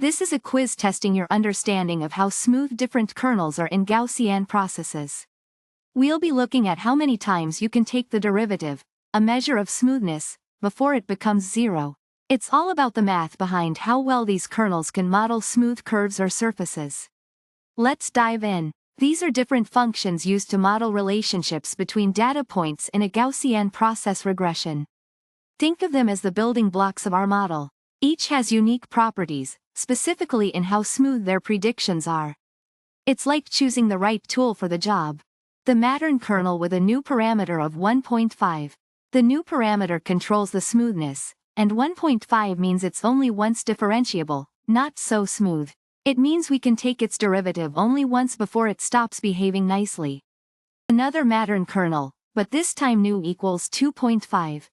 This is a quiz testing your understanding of how smooth different kernels are in Gaussian processes. We'll be looking at how many times you can take the derivative, a measure of smoothness, before it becomes zero. It's all about the math behind how well these kernels can model smooth curves or surfaces. Let's dive in. These are different functions used to model relationships between data points in a Gaussian process regression. Think of them as the building blocks of our model. Each has unique properties, specifically in how smooth their predictions are. It's like choosing the right tool for the job. The Mattern kernel with a new parameter of 1.5. The new parameter controls the smoothness, and 1.5 means it's only once differentiable, not so smooth. It means we can take its derivative only once before it stops behaving nicely. Another Mattern kernel, but this time new equals 2.5.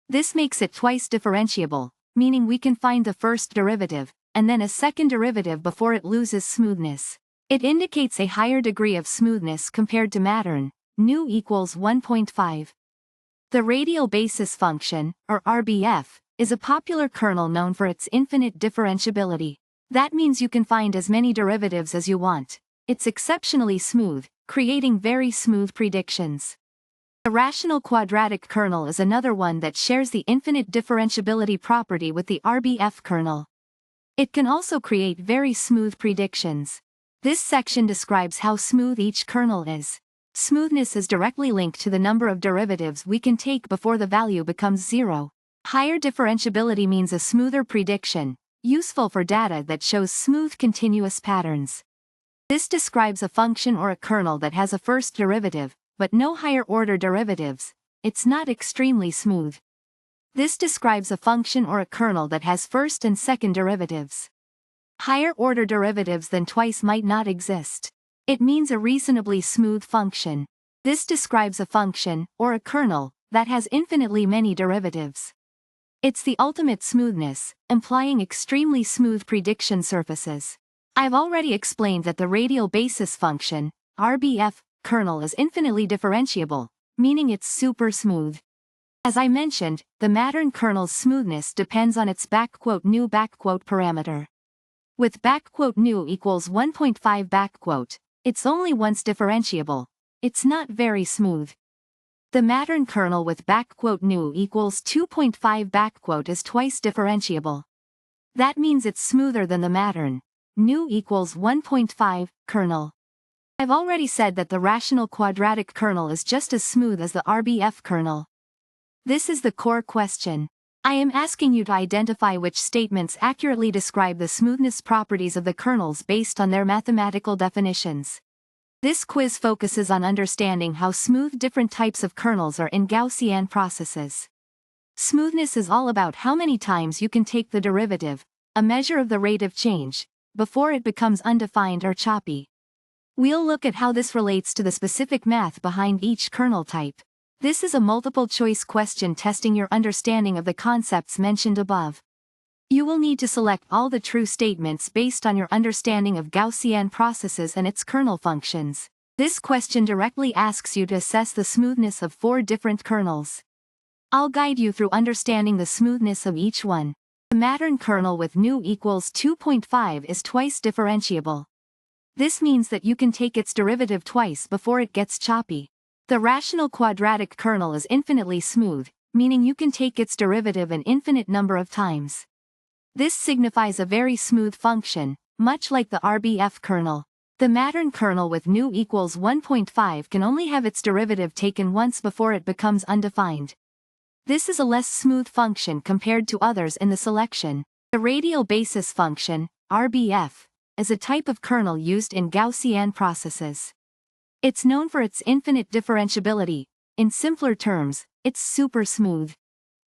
This makes it twice differentiable, meaning we can find the first derivative, and then a second derivative before it loses smoothness. It indicates a higher degree of smoothness compared to Mattern, new equals 1.5. The radial basis function, or RBF, is a popular kernel known for its infinite differentiability. That means you can find as many derivatives as you want. It's exceptionally smooth, creating very smooth predictions. The rational quadratic kernel is another one that shares the infinite differentiability property with the RBF kernel. It can also create very smooth predictions. This section describes how smooth each kernel is. Smoothness is directly linked to the number of derivatives we can take before the value becomes zero. Higher differentiability means a smoother prediction, useful for data that shows smooth continuous patterns. This describes a function or a kernel that has a first derivative, but no higher order derivatives. It's not extremely smooth. This describes a function or a kernel that has first and second derivatives. Higher order derivatives than twice might not exist. It means a reasonably smooth function. This describes a function, or a kernel, that has infinitely many derivatives. It's the ultimate smoothness, implying extremely smooth prediction surfaces. I've already explained that the radial basis function, RBF, kernel is infinitely differentiable, meaning it's super smooth. As I mentioned, the Mattern kernel's smoothness depends on its new parameter. With new equals 1.5 it's only once differentiable. It's not very smooth. The Mattern kernel with new equals 2.5 is twice differentiable. That means it's smoother than the Mattern new equals 1.5 kernel. I've already said that the rational quadratic kernel is just as smooth as the RBF kernel. This is the core question. I am asking you to identify which statements accurately describe the smoothness properties of the kernels based on their mathematical definitions. This quiz focuses on understanding how smooth different types of kernels are in Gaussian processes. Smoothness is all about how many times you can take the derivative, a measure of the rate of change, before it becomes undefined or choppy. We'll look at how this relates to the specific math behind each kernel type. This is a multiple-choice question testing your understanding of the concepts mentioned above. You will need to select all the true statements based on your understanding of Gaussian processes and its kernel functions. This question directly asks you to assess the smoothness of 4 different kernels. I'll guide you through understanding the smoothness of each one. The Mattern kernel with new equals 2.5 is twice differentiable. This means that you can take its derivative twice before it gets choppy. The rational quadratic kernel is infinitely smooth, meaning you can take its derivative an infinite number of times. This signifies a very smooth function, much like the RBF kernel. The Mattern kernel with new equals 1.5 can only have its derivative taken once before it becomes undefined. This is a less smooth function compared to others in the selection. The radial basis function, RBF, is a type of kernel used in Gaussian processes. It's known for its infinite differentiability. In simpler terms, it's super smooth.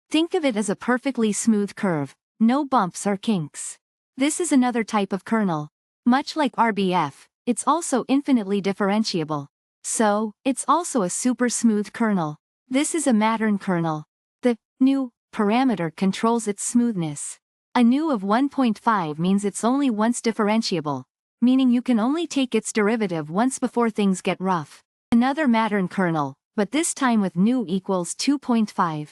Think of it as a perfectly smooth curve, no bumps or kinks. This is another type of kernel. Much like RBF, it's also infinitely differentiable. So, it's also a super smooth kernel. This is a Mattern kernel. The new parameter controls its smoothness. A new of 1.5 means it's only once differentiable, meaning you can only take its derivative once before things get rough. Another Mattern kernel, but this time with new equals 2.5.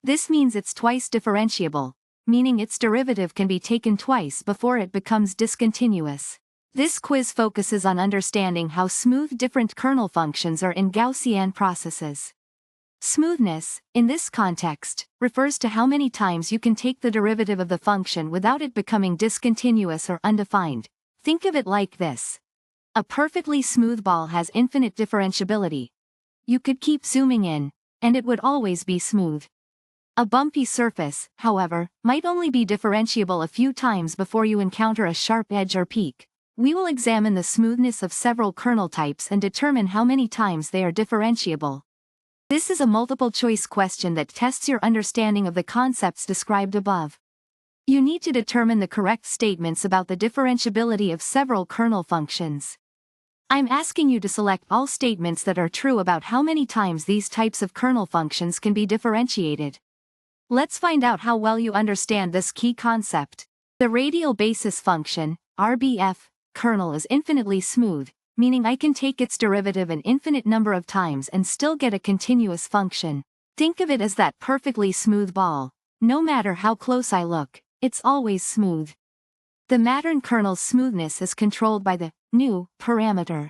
This means it's twice differentiable, meaning its derivative can be taken twice before it becomes discontinuous. This quiz focuses on understanding how smooth different kernel functions are in Gaussian processes. Smoothness, in this context, refers to how many times you can take the derivative of the function without it becoming discontinuous or undefined. Think of it like this. A perfectly smooth ball has infinite differentiability. You could keep zooming in, and it would always be smooth. A bumpy surface, however, might only be differentiable a few times before you encounter a sharp edge or peak. We will examine the smoothness of several kernel types and determine how many times they are differentiable. This is a multiple-choice question that tests your understanding of the concepts described above. You need to determine the correct statements about the differentiability of several kernel functions. I'm asking you to select all statements that are true about how many times these types of kernel functions can be differentiated. Let's find out how well you understand this key concept. The radial basis function, RBF, kernel is infinitely smooth, meaning I can take its derivative an infinite number of times and still get a continuous function. Think of it as that perfectly smooth ball. No matter how close I look, it's always smooth. The Mattern kernel's smoothness is controlled by the nu parameter.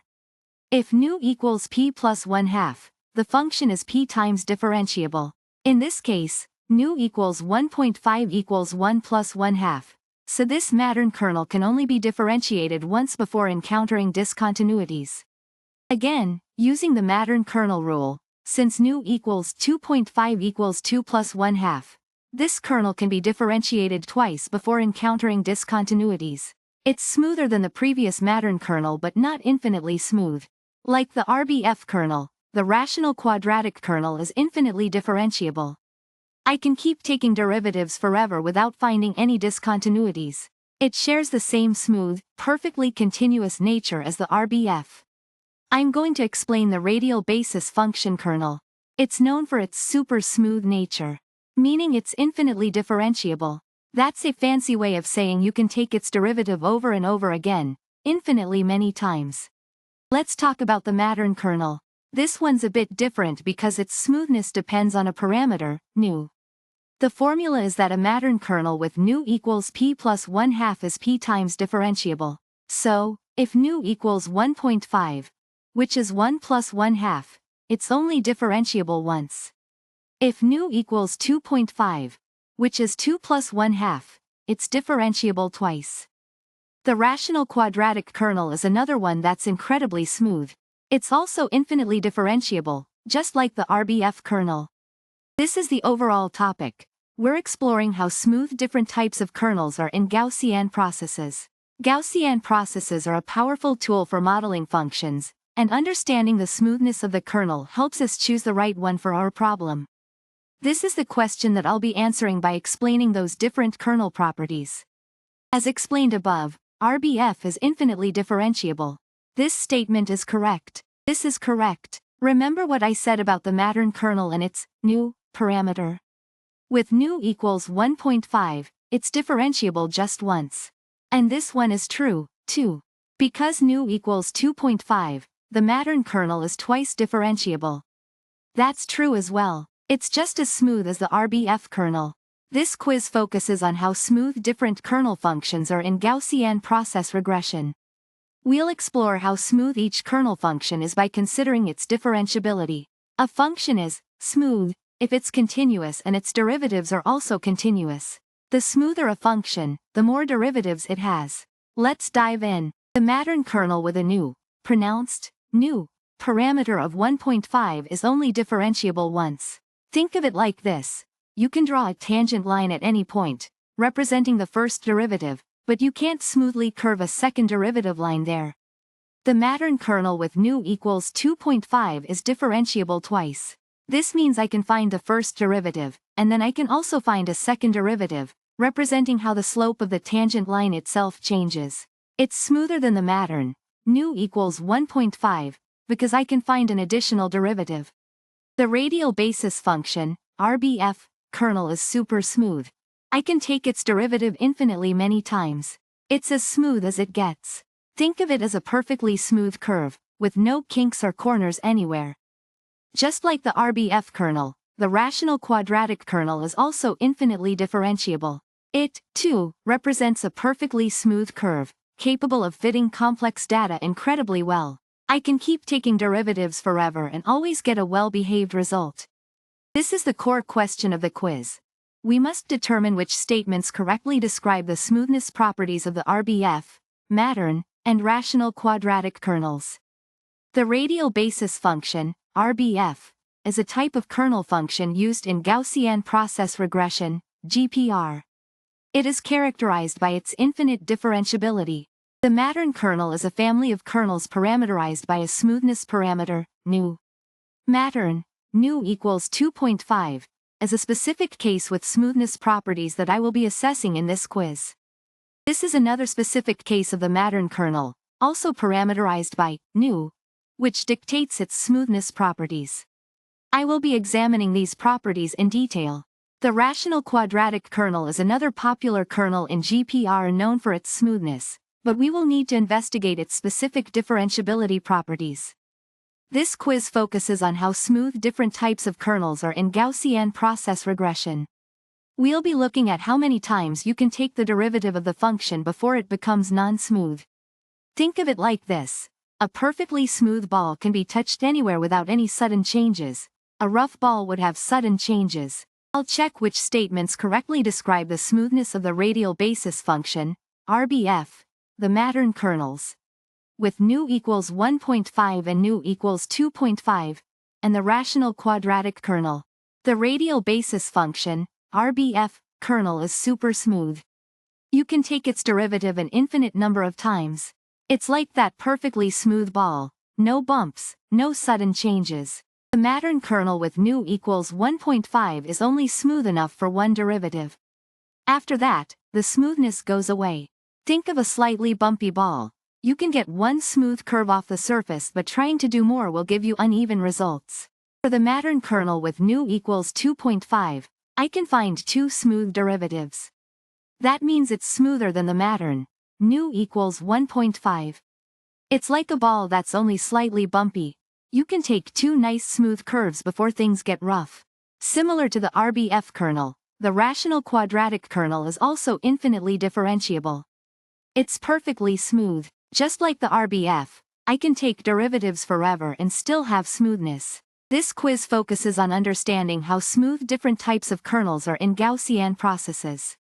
If nu equals p plus 1/2, the function is p times differentiable. In this case, nu equals 1.5 equals 1 plus 1/2. So this Mattern kernel can only be differentiated once before encountering discontinuities. Again, using the Mattern kernel rule, since nu equals 2.5 equals 2 plus 1/2, this kernel can be differentiated twice before encountering discontinuities. It's smoother than the previous Mattern kernel but not infinitely smooth. Like the RBF kernel, the rational quadratic kernel is infinitely differentiable. I can keep taking derivatives forever without finding any discontinuities. It shares the same smooth, perfectly continuous nature as the RBF. I'm going to explain the radial basis function kernel. It's known for its super smooth nature, meaning it's infinitely differentiable. That's a fancy way of saying you can take its derivative over and over again, infinitely many times. Let's talk about the Mattern kernel. This one's a bit different because its smoothness depends on a parameter, nu. The formula is that a Mattern kernel with nu equals p plus 1/2 is p times differentiable. So, if nu equals 1.5, which is 1 plus 1/2, it's only differentiable once. If nu equals 2.5, which is 2 plus 1/2, it's differentiable twice. The rational quadratic kernel is another one that's incredibly smooth. It's also infinitely differentiable, just like the RBF kernel. This is the overall topic. We're exploring how smooth different types of kernels are in Gaussian processes. Gaussian processes are a powerful tool for modeling functions, and understanding the smoothness of the kernel helps us choose the right one for our problem. This is the question that I'll be answering by explaining those different kernel properties. As explained above, RBF is infinitely differentiable. This statement is correct. This is correct. Remember what I said about the Mattern kernel and its nu parameter. With nu equals 1.5, it's differentiable just once. And this one is true, too. Because nu equals 2.5, the Mattern kernel is twice differentiable. That's true as well. It's just as smooth as the RBF kernel. This quiz focuses on how smooth different kernel functions are in Gaussian process regression. We'll explore how smooth each kernel function is by considering its differentiability. A function is smooth if it's continuous and its derivatives are also continuous. The smoother a function, the more derivatives it has. Let's dive in. The Mattern kernel with a nu, pronounced nu, parameter of 1.5 is only differentiable once. Think of it like this. You can draw a tangent line at any point, representing the first derivative, but you can't smoothly curve a second derivative line there. The Mattern kernel with nu equals 2.5 is differentiable twice. This means I can find the first derivative, and then I can also find a second derivative, representing how the slope of the tangent line itself changes. It's smoother than the Mattern, nu equals 1.5, because I can find an additional derivative. The radial basis function, RBF, kernel is super smooth. I can take its derivative infinitely many times. It's as smooth as it gets. Think of it as a perfectly smooth curve, with no kinks or corners anywhere. Just like the RBF kernel, the rational quadratic kernel is also infinitely differentiable. It, too, represents a perfectly smooth curve, capable of fitting complex data incredibly well. I can keep taking derivatives forever and always get a well-behaved result. This is the core question of the quiz. We must determine which statements correctly describe the smoothness properties of the RBF, mattern, and rational quadratic kernels. The radial basis function, RBF, is a type of kernel function used in Gaussian process regression, GPR. It is characterized by its infinite differentiability. The mattern kernel is a family of kernels parameterized by a smoothness parameter, nu. Mattern, nu equals 2.5, is a specific case with smoothness properties that I will be assessing in this quiz. This is another specific case of the mattern kernel, also parameterized by nu, which dictates its smoothness properties. I will be examining these properties in detail. The rational quadratic kernel is another popular kernel in GPR known for its smoothness, but we will need to investigate its specific differentiability properties. This quiz focuses on how smooth different types of kernels are in Gaussian process regression. We'll be looking at how many times you can take the derivative of the function before it becomes non-smooth. Think of it like this. A perfectly smooth ball can be touched anywhere without any sudden changes. A rough ball would have sudden changes. I'll check which statements correctly describe the smoothness of the radial basis function, RBF, the mattern kernels. With nu equals 1.5 and nu equals 2.5, and the rational quadratic kernel. The radial basis function, RBF, kernel is super smooth. You can take its derivative an infinite number of times. It's like that perfectly smooth ball, no bumps, no sudden changes. The mattern kernel with nu equals 1.5 is only smooth enough for one derivative. After that, the smoothness goes away. Think of a slightly bumpy ball. You can get one smooth curve off the surface, but trying to do more will give you uneven results. For the mattern kernel with nu equals 2.5, I can find two smooth derivatives. That means it's smoother than the mattern. Nu equals 1.5. It's like a ball that's only slightly bumpy. You can take two nice smooth curves before things get rough. Similar to the RBF kernel, the rational quadratic kernel is also infinitely differentiable. It's perfectly smooth. Just like the RBF, I can take derivatives forever and still have smoothness. This quiz focuses on understanding how smooth different types of kernels are in Gaussian processes.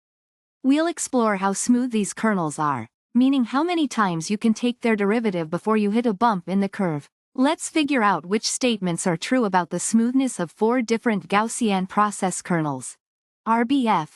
We'll explore how smooth these kernels are, meaning how many times you can take their derivative before you hit a bump in the curve. Let's figure out which statements are true about the smoothness of four different Gaussian process kernels. RBF,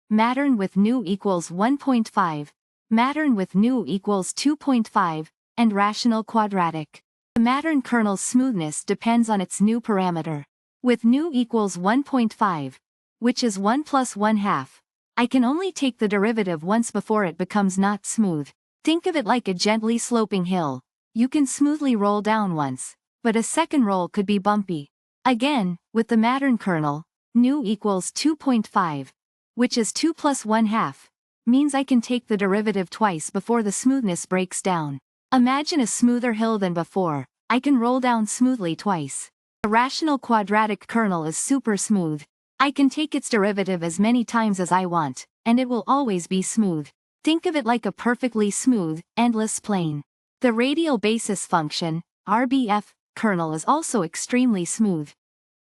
mattern with nu equals 1.5, mattern with nu equals 2.5, and rational quadratic. The mattern kernel's smoothness depends on its nu parameter. With nu equals 1.5, which is 1 plus 1/2, I can only take the derivative once before it becomes not smooth. Think of it like a gently sloping hill. You can smoothly roll down once, but a second roll could be bumpy. Again, with the mattern kernel, nu equals 2.5, which is 2 plus 1/2, means I can take the derivative twice before the smoothness breaks down. Imagine a smoother hill than before. I can roll down smoothly twice. The rational quadratic kernel is super smooth. I can take its derivative as many times as I want, and it will always be smooth. Think of it like a perfectly smooth, endless plane. The radial basis function, RBF, kernel is also extremely smooth.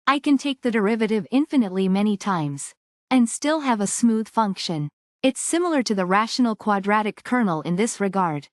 I can take the derivative infinitely many times, and still have a smooth function. It's similar to the rational quadratic kernel in this regard.